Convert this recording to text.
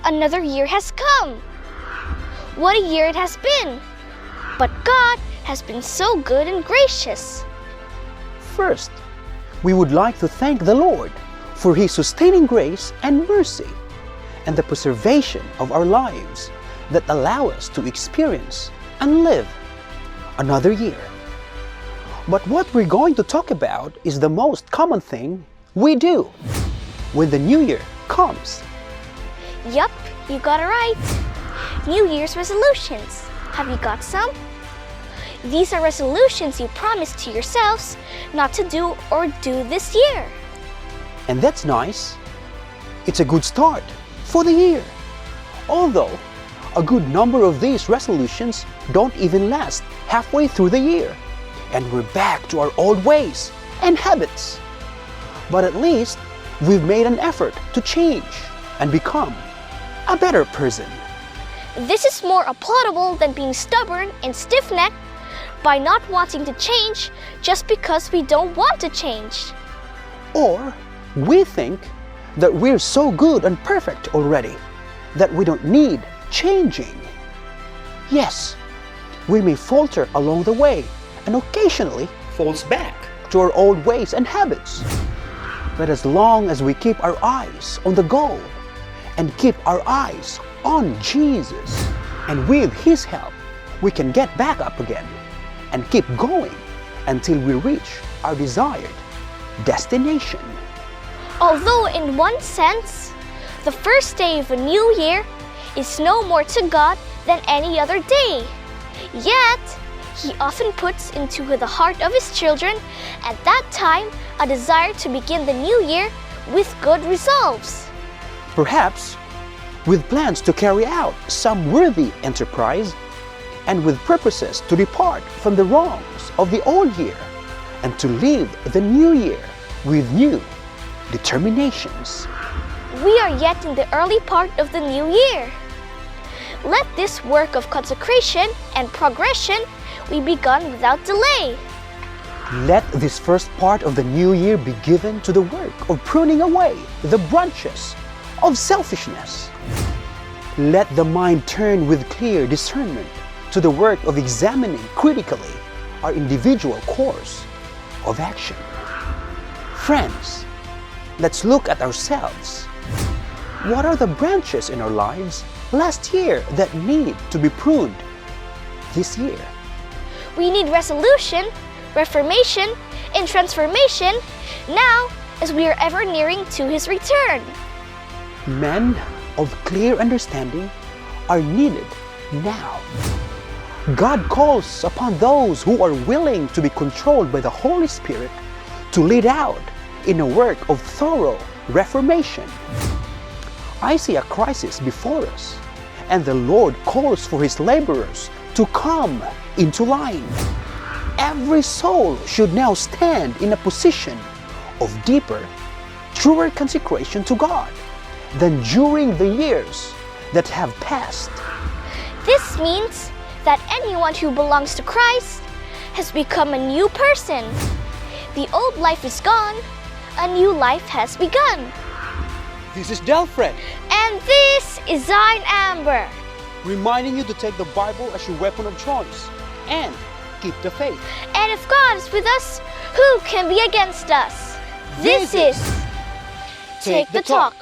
Another year has come. What a year it has been! But God has been so good and gracious. First, we would like to thank the Lord for His sustaining grace and mercy and the preservation of our lives that allow us to experience and live another year. But what we're going to talk about is the most common thing we do when the new year comes. Yup, you got it right. New Year's resolutions. Have you got some? These are resolutions you promised to yourselves not to do or do this year. And that's nice. It's a good start for the year. Although, a good number of these resolutions don't even last halfway through the year, and we're back to our old ways and habits. But at least, we've made an effort to change and become a better person. This is more applaudable than being stubborn and stiff-necked by not wanting to change just because we don't want to change. Or we think that we're so good and perfect already that we don't need changing. Yes, we may falter along the way and occasionally falls back to our old ways and habits. But as long as we keep our eyes on the goal and keep our eyes on Jesus, and with His help, we can get back up again and keep going until we reach our desired destination. Although in one sense, the first day of a new year is no more to God than any other day. Yet, He often puts into the heart of His children at that time a desire to begin the new year with good resolves. Perhaps with plans to carry out some worthy enterprise and with purposes to depart from the wrongs of the old year and to live the new year with new determinations. We are yet in the early part of the new year. Let this work of consecration and progression be begun without delay. Let this first part of the new year be given to the work of pruning away the branches of selfishness. Let the mind turn with clear discernment to the work of examining critically our individual course of action. Friends, let's look at ourselves. What are the branches in our lives last year that need to be pruned this year? We need resolution, reformation, and transformation now as we are ever nearing to His return. Men of clear understanding are needed now. God calls upon those who are willing to be controlled by the Holy Spirit to lead out in a work of thorough reformation. I see a crisis before us, and the Lord calls for His laborers to come into line. Every soul should now stand in a position of deeper, truer consecration to God than during the years that have passed. This means that anyone who belongs to Christ has become a new person. The old life is gone, a new life has begun. This is Delfred, And this is Zion Amber. reminding you to take the Bible as your weapon of choice and keep the faith. And if God is with us, who can be against us? This is Take the Talk.